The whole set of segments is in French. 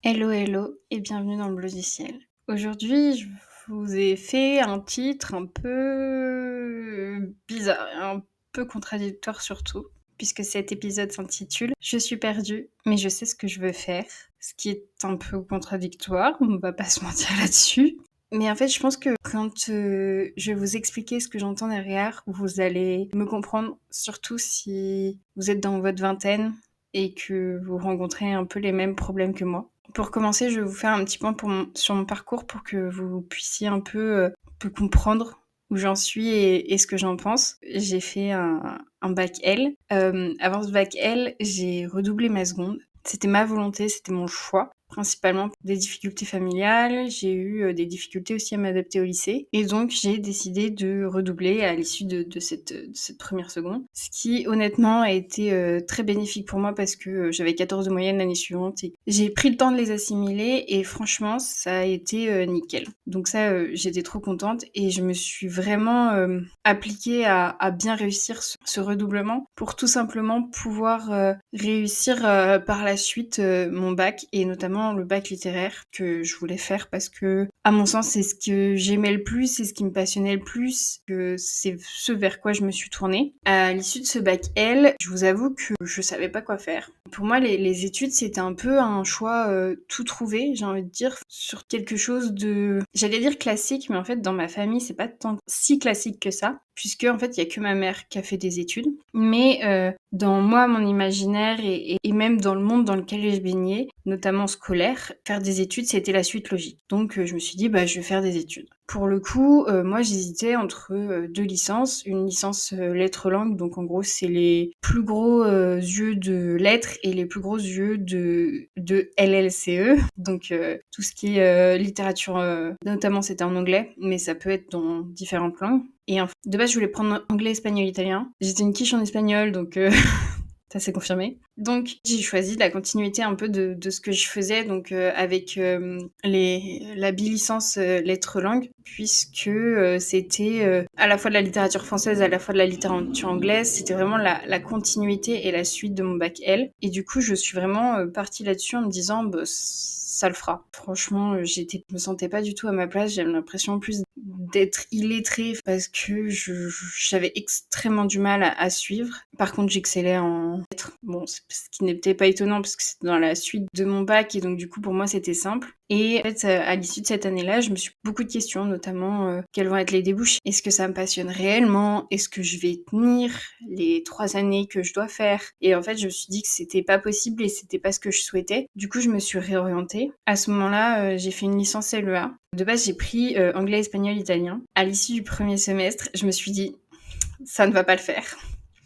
Hello, hello et bienvenue dans le logiciel. Aujourd'hui, je vous ai fait un titre un peu bizarre et un peu contradictoire surtout, puisque cet épisode s'intitule «Je suis perdue, mais je sais ce que je veux faire», ce qui est un peu contradictoire, on va pas se mentir là-dessus. Mais en fait, je pense que quand, je vais vous expliquer ce que j'entends derrière, vous allez me comprendre, surtout si vous êtes dans votre vingtaine et que vous rencontrez un peu les mêmes problèmes que moi. Pour commencer, je vais vous faire un petit point sur mon parcours pour que vous puissiez un peu comprendre où j'en suis et ce que j'en pense. J'ai fait un bac L. Avant ce bac L, j'ai redoublé ma seconde. C'était ma volonté, c'était mon choix. Principalement pour des difficultés familiales, j'ai eu des difficultés aussi à m'adapter au lycée. Et donc, j'ai décidé de redoubler à l'issue de cette première seconde. Ce qui, honnêtement, a été très bénéfique pour moi parce que j'avais 14 de moyenne l'année suivante. Et j'ai pris le temps de les assimiler et franchement, ça a été nickel. Donc ça, j'étais trop contente et je me suis vraiment appliquée à bien réussir ce redoublement pour tout simplement pouvoir réussir par la suite mon bac et notamment le bac littéraire que je voulais faire parce que, à mon sens, c'est ce que j'aimais le plus, c'est ce qui me passionnait le plus, que c'est ce vers quoi je me suis tournée. À l'issue de ce bac L, je vous avoue que je savais pas quoi faire. Pour moi, les études, c'était un peu un choix tout trouvé, j'ai envie de dire, sur quelque chose de, j'allais dire classique, mais en fait, dans ma famille, c'est pas tant si classique que ça, puisque en fait, il y a que ma mère qui a fait des études. Mais dans moi, mon imaginaire et même dans le monde dans lequel j'ai baigné, notamment scolaire, faire des études, c'était la suite logique. Donc je me suis dit, bah je vais faire des études. Pour le coup, moi j'hésitais entre deux licences. Une licence lettres-langues, donc en gros c'est les plus gros yeux de lettres et les plus gros yeux de LLCE. Donc tout ce qui est littérature, notamment c'était en anglais, mais ça peut être dans différentes langues. Et de base, je voulais prendre anglais, espagnol, italien. J'étais une quiche en espagnol, donc ça s'est confirmé. Donc j'ai choisi la continuité un peu de ce que je faisais, donc avec la bilicence lettres-langues, puisque c'était à la fois de la littérature française, à la fois de la littérature anglaise. C'était vraiment la continuité et la suite de mon bac L. Et du coup, je suis vraiment partie là-dessus en me disant, bah, ça le fera. Franchement, je me sentais pas du tout à ma place. J'avais l'impression plus d'être illettrée parce que j'avais extrêmement du mal à suivre. Par contre, j'excellais en lettres. Bon, ce qui n'était pas étonnant parce que c'était dans la suite de mon bac et donc du coup pour moi c'était simple. Et en fait, à l'issue de cette année-là, je me suis posé beaucoup de questions, notamment quels vont être les débouchés. Est-ce que ça me passionne réellement? Est-ce que je vais tenir les 3 années que je dois faire? Et en fait, je me suis dit que c'était pas possible et c'était pas ce que je souhaitais. Du coup, je me suis réorientée. À ce moment-là, j'ai fait une licence LEA. De base, j'ai pris anglais, espagnol, italien. À l'issue du premier semestre, je me suis dit, ça ne va pas le faire.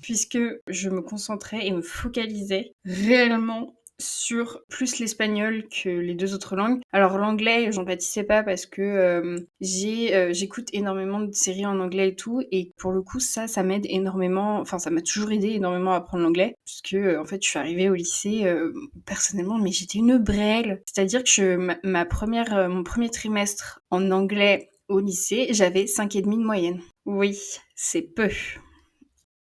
Puisque je me concentrais et me focalisais réellement sur plus l'espagnol que les deux autres langues. Alors l'anglais, j'en pâtissais pas parce que j'écoute énormément de séries en anglais et tout, et pour le coup ça m'aide énormément, enfin ça m'a toujours aidé énormément à apprendre l'anglais, puisque en fait je suis arrivée au lycée personnellement, mais j'étais une brêle. C'est-à-dire que mon premier trimestre en anglais au lycée, j'avais 5,5 de moyenne. Oui, c'est peu.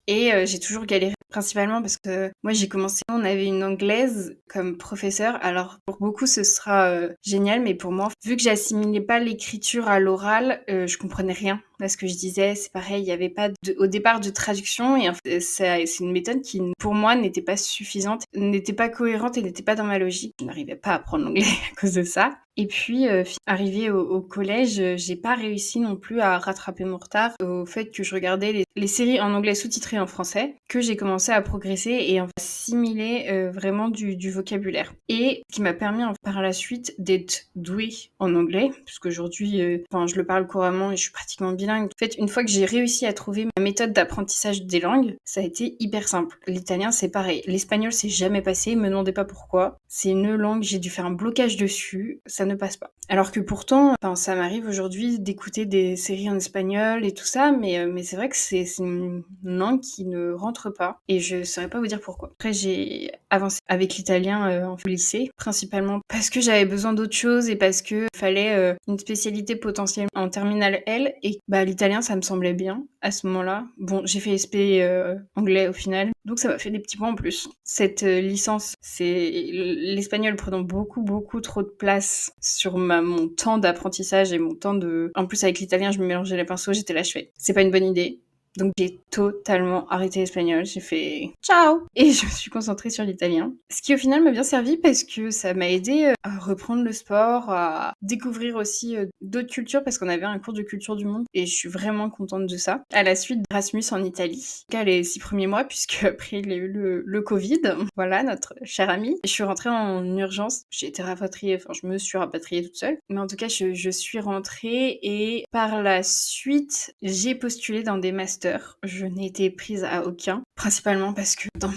Et j'ai toujours galéré principalement parce que moi j'ai commencé, on avait une anglaise comme professeure. Alors pour beaucoup ce sera génial, mais pour moi, vu que j'assimilais pas l'écriture à l'oral, je comprenais rien à ce que je disais. C'est pareil, il y avait pas au départ de traduction, et en fait c'est une méthode qui pour moi n'était pas suffisante, n'était pas cohérente et n'était pas dans ma logique. Je n'arrivais pas à apprendre l'anglais à cause de ça. Et puis, arrivée au collège, j'ai pas réussi non plus à rattraper mon retard au fait que je regardais les séries en anglais sous-titrées en français, que j'ai commencé à progresser et à assimiler vraiment du vocabulaire. Et ce qui m'a permis par la suite d'être douée en anglais, puisqu'aujourd'hui, je le parle couramment et je suis pratiquement bilingue. En fait, une fois que j'ai réussi à trouver ma méthode d'apprentissage des langues, ça a été hyper simple. L'italien, c'est pareil. L'espagnol, c'est jamais passé, me demandez pas pourquoi. C'est une langue, j'ai dû faire un blocage dessus. Ça ne passe pas. Alors que pourtant, ça m'arrive aujourd'hui d'écouter des séries en espagnol et tout ça, mais c'est vrai que c'est une langue qui ne rentre pas et je saurais pas vous dire pourquoi. Après j'ai avancé avec l'italien, en lycée, principalement parce que j'avais besoin d'autre chose et parce que fallait, une spécialité potentielle en terminale L et l'italien ça me semblait bien à ce moment-là. Bon, j'ai fait SP, anglais au final, donc ça m'a fait des petits points en plus. Cette, licence, c'est l'espagnol prenant beaucoup, beaucoup trop de place sur mon temps d'apprentissage et mon temps de... En plus, avec l'italien, je me mélangeais les pinceaux, j'étais là, je fais, c'est pas une bonne idée. Donc j'ai totalement arrêté l'espagnol, j'ai fait ciao et je me suis concentrée sur l'italien. Ce qui au final m'a bien servi parce que ça m'a aidé à reprendre le sport, à découvrir aussi d'autres cultures parce qu'on avait un cours de culture du monde et je suis vraiment contente de ça. À la suite d'Erasmus en Italie, en tout cas les 6 premiers mois puisque après il y a eu le Covid, voilà notre cher ami. Je suis rentrée en urgence, j'ai été rapatriée, je me suis rapatriée toute seule. Mais en tout cas je suis rentrée et par la suite j'ai postulé dans des masters. Je n'ai été prise à aucun, principalement parce que dans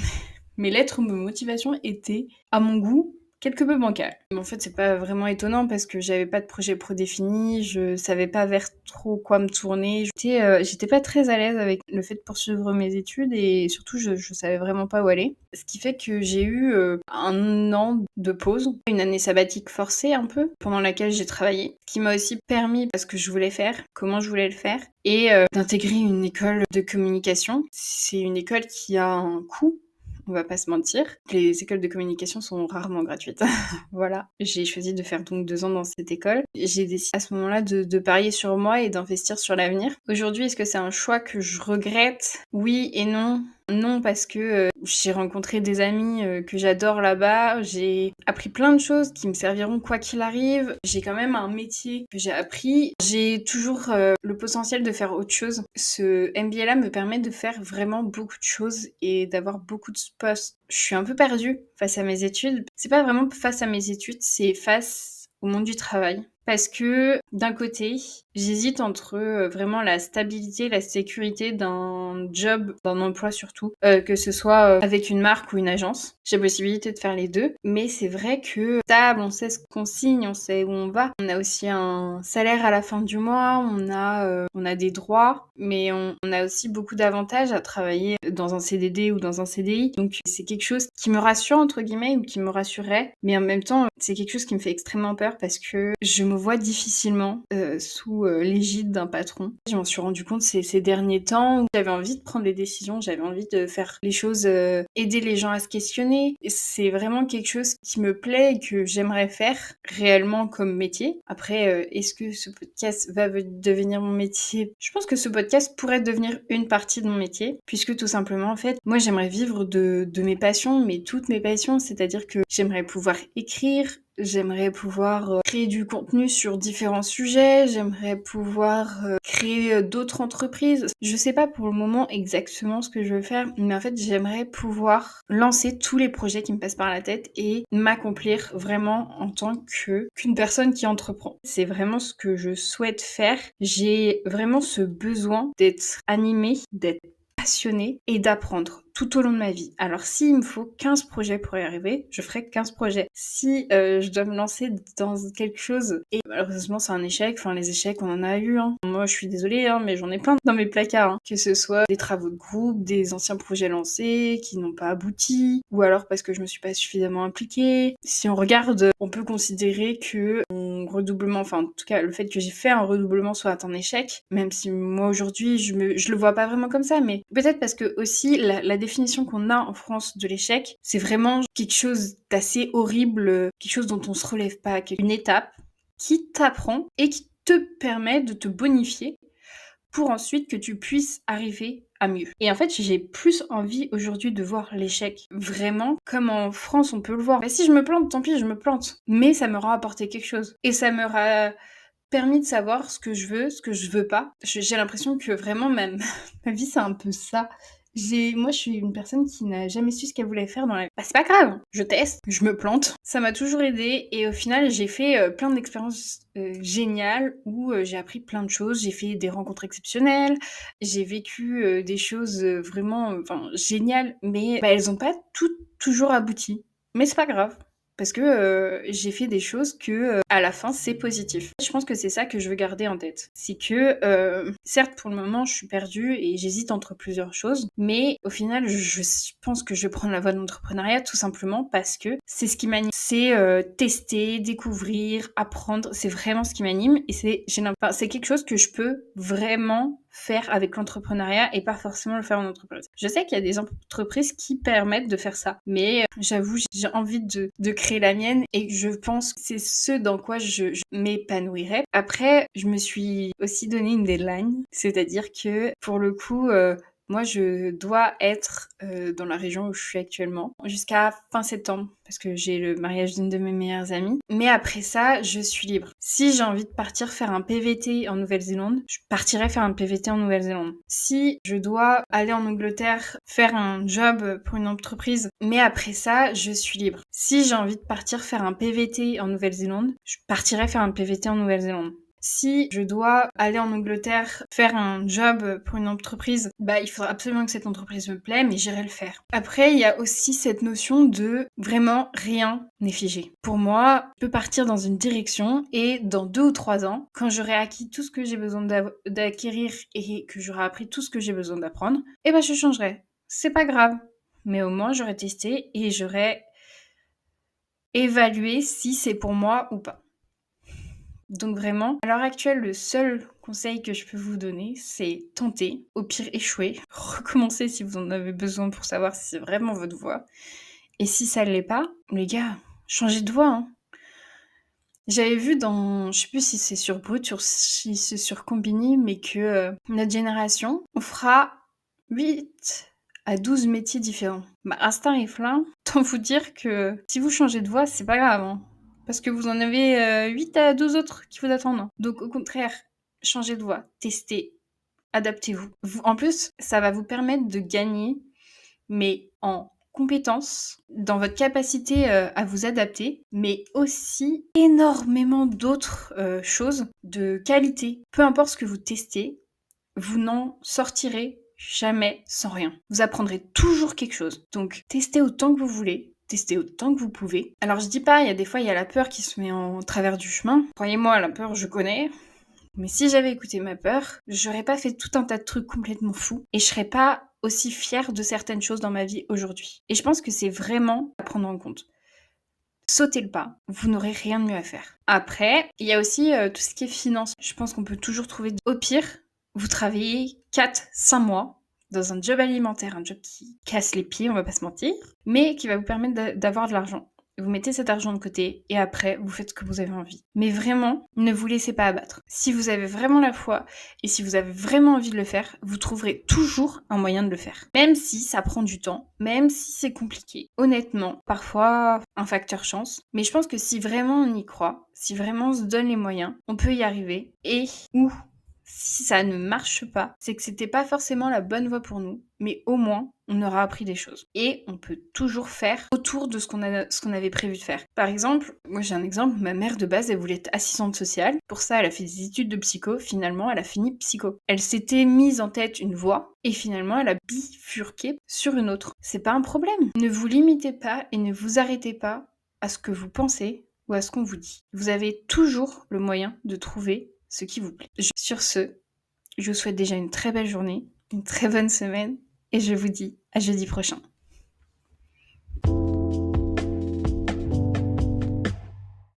mes lettres de motivation étaient, à mon goût, quelque peu bancales. Mais en fait, c'est pas vraiment étonnant parce que j'avais pas de projet prédéfini, je savais pas vers trop quoi me tourner. J'étais pas très à l'aise avec le fait de poursuivre mes études et surtout, je savais vraiment pas où aller. Ce qui fait que j'ai eu un an de pause, une année sabbatique forcée un peu, pendant laquelle j'ai travaillé, ce qui m'a aussi permis, parce que je voulais faire, comment je voulais le faire, et d'intégrer une école de communication. C'est une école qui a un coût, on va pas se mentir. Les écoles de communication sont rarement gratuites. Voilà. J'ai choisi de faire donc 2 ans dans cette école. J'ai décidé à ce moment-là de parier sur moi et d'investir sur l'avenir. Aujourd'hui, est-ce que c'est un choix que je regrette? Oui et non. Non, parce que j'ai rencontré des amis que j'adore là-bas, j'ai appris plein de choses qui me serviront quoi qu'il arrive, j'ai quand même un métier que j'ai appris, j'ai toujours le potentiel de faire autre chose. Ce MBA-là me permet de faire vraiment beaucoup de choses et d'avoir beaucoup de postes. Je suis un peu perdue face à mes études. C'est pas vraiment face à mes études, c'est face au monde du travail. Parce que d'un côté, j'hésite entre vraiment la stabilité, la sécurité d'un job, d'un emploi surtout, que ce soit avec une marque ou une agence. J'ai la possibilité de faire les deux, mais c'est vrai que stable, on sait ce qu'on signe, on sait où on va. On a aussi un salaire à la fin du mois, on a des droits, mais on a aussi beaucoup d'avantages à travailler dans un CDD ou dans un CDI. Donc c'est quelque chose qui me rassure entre guillemets ou qui me rassurait, mais en même temps c'est quelque chose qui me fait extrêmement peur parce que je me vois difficilement sous l'égide d'un patron. Je m'en suis rendu compte ces derniers temps où j'avais envie de prendre des décisions, j'avais envie de faire les choses, aider les gens à se questionner. Et c'est vraiment quelque chose qui me plaît et que j'aimerais faire réellement comme métier. Après, est-ce que ce podcast va devenir mon métier? Je pense que ce podcast pourrait devenir une partie de mon métier, puisque tout simplement, en fait, moi j'aimerais vivre de mes passions, mais toutes mes passions, c'est-à-dire que j'aimerais pouvoir écrire, j'aimerais pouvoir créer du contenu sur différents sujets, j'aimerais pouvoir créer d'autres entreprises. Je sais pas pour le moment exactement ce que je veux faire, mais en fait j'aimerais pouvoir lancer tous les projets qui me passent par la tête et m'accomplir vraiment en tant qu'une personne qui entreprend. C'est vraiment ce que je souhaite faire. J'ai vraiment ce besoin d'être animée, d'être passionnée et d'apprendre tout au long de ma vie. Alors s'il me faut 15 projets pour y arriver, je ferai 15 projets. Si je dois me lancer dans quelque chose et malheureusement c'est un échec, les échecs on en a eu. Moi je suis désolée mais j'en ai plein dans mes placards. Que ce soit des travaux de groupe, des anciens projets lancés qui n'ont pas abouti, ou alors parce que je me suis pas suffisamment impliquée. Si on regarde, on peut considérer que mon redoublement, en tout cas le fait que j'ai fait un redoublement soit un échec, même si moi aujourd'hui je le vois pas vraiment comme ça, mais peut-être parce que aussi la définition qu'on a en France de l'échec, c'est vraiment quelque chose d'assez horrible, quelque chose dont on se relève pas, une étape qui t'apprend et qui te permet de te bonifier pour ensuite que tu puisses arriver à mieux. Et en fait, j'ai plus envie aujourd'hui de voir l'échec vraiment comme en France on peut le voir. Si je me plante, tant pis, je me plante. Mais ça m'aura apporté quelque chose. Et ça m'aura permis de savoir ce que je veux, ce que je veux pas. J'ai l'impression que vraiment ma vie c'est un peu ça. Moi je suis une personne qui n'a jamais su ce qu'elle voulait faire dans la vie. C'est pas grave, je teste, je me plante. Ça m'a toujours aidée et au final j'ai fait plein d'expériences géniales où j'ai appris plein de choses. J'ai fait des rencontres exceptionnelles, j'ai vécu des choses vraiment géniales, mais elles ont pas toutes toujours abouti. Mais c'est pas grave. parce que j'ai fait des choses que à la fin c'est positif. Je pense que c'est ça que je veux garder en tête. C'est que certes pour le moment je suis perdue et j'hésite entre plusieurs choses, mais au final je pense que je vais prendre la voie de l'entrepreneuriat tout simplement parce que c'est ce qui m'anime. C'est tester, découvrir, apprendre, c'est vraiment ce qui m'anime et c'est quelque chose que je peux vraiment faire avec l'entrepreneuriat et pas forcément le faire en entreprise. Je sais qu'il y a des entreprises qui permettent de faire ça, mais j'avoue, j'ai envie de créer la mienne et je pense que c'est ce dans quoi je m'épanouirais. Après, je me suis aussi donné une deadline, c'est-à-dire que pour le coup, moi, je dois être dans la région où je suis actuellement jusqu'à fin septembre parce que j'ai le mariage d'une de mes meilleures amies. Mais après ça, je suis libre. Si j'ai envie de partir faire un PVT en Nouvelle-Zélande, je partirai faire un PVT en Nouvelle-Zélande. Si je dois aller en Angleterre faire un job pour une entreprise, mais après ça, je suis libre. Si j'ai envie de partir faire un PVT en Nouvelle-Zélande, je partirai faire un PVT en Nouvelle-Zélande. Si je dois aller en Angleterre faire un job pour une entreprise, il faudra absolument que cette entreprise me plaît, mais j'irai le faire. Après, il y a aussi cette notion de vraiment rien n'est figé. Pour moi, je peux partir dans une direction et dans 2 ou 3 ans, quand j'aurai acquis tout ce que j'ai besoin d'acquérir et que j'aurai appris tout ce que j'ai besoin d'apprendre, je changerai. C'est pas grave. Mais au moins, j'aurai testé et j'aurai évalué si c'est pour moi ou pas. Donc vraiment, à l'heure actuelle, le seul conseil que je peux vous donner, c'est tenter, au pire échouer, recommencer si vous en avez besoin pour savoir si c'est vraiment votre voie. Et si ça ne l'est pas, les gars, changez de voie. Hein. J'avais vu je sais plus si c'est sur Brut ou si c'est sur Combini, mais que notre génération, on fera 8 à 12 métiers différents. Instinct et flamme, tant vous dire que si vous changez de voie, c'est pas grave. Hein. Parce que vous en avez 8 à 12 autres qui vous attendent. Donc au contraire, changez de voie, testez, adaptez-vous. En plus, ça va vous permettre de gagner, mais en compétences, dans votre capacité à vous adapter, mais aussi énormément d'autres choses de qualité. Peu importe ce que vous testez, vous n'en sortirez jamais sans rien. Vous apprendrez toujours quelque chose. Donc testez autant que vous voulez. Testez autant que vous pouvez. Alors je dis pas, il y a des fois, il y a la peur qui se met en travers du chemin. Croyez-moi, la peur, je connais. Mais si j'avais écouté ma peur, j'aurais pas fait tout un tas de trucs complètement fous. Et je serais pas aussi fière de certaines choses dans ma vie aujourd'hui. Et je pense que c'est vraiment à prendre en compte. Sautez le pas, vous n'aurez rien de mieux à faire. Après, il y a aussi tout ce qui est finance. Je pense qu'on peut toujours trouver... Au pire, vous travaillez 4-5 mois dans un job alimentaire, un job qui casse les pieds, on va pas se mentir, mais qui va vous permettre d'avoir de l'argent. Vous mettez cet argent de côté et après, vous faites ce que vous avez envie. Mais vraiment, ne vous laissez pas abattre. Si vous avez vraiment la foi et si vous avez vraiment envie de le faire, vous trouverez toujours un moyen de le faire. Même si ça prend du temps, même si c'est compliqué. Honnêtement, parfois, un facteur chance. Mais je pense que si vraiment on y croit, si vraiment on se donne les moyens, on peut y arriver. Et si ça ne marche pas, c'est que c'était pas forcément la bonne voie pour nous, mais au moins, on aura appris des choses. Et on peut toujours faire autour de ce qu'on avait prévu de faire. Par exemple, moi j'ai un exemple, ma mère de base, elle voulait être assistante sociale. Pour ça, elle a fait des études de psycho. Finalement, elle a fini psycho. Elle s'était mise en tête une voie et finalement, elle a bifurqué sur une autre. C'est pas un problème. Ne vous limitez pas et ne vous arrêtez pas à ce que vous pensez ou à ce qu'on vous dit. Vous avez toujours le moyen de trouver ce qui vous plaît. Sur ce, je vous souhaite déjà une très belle journée, une très bonne semaine et je vous dis à jeudi prochain.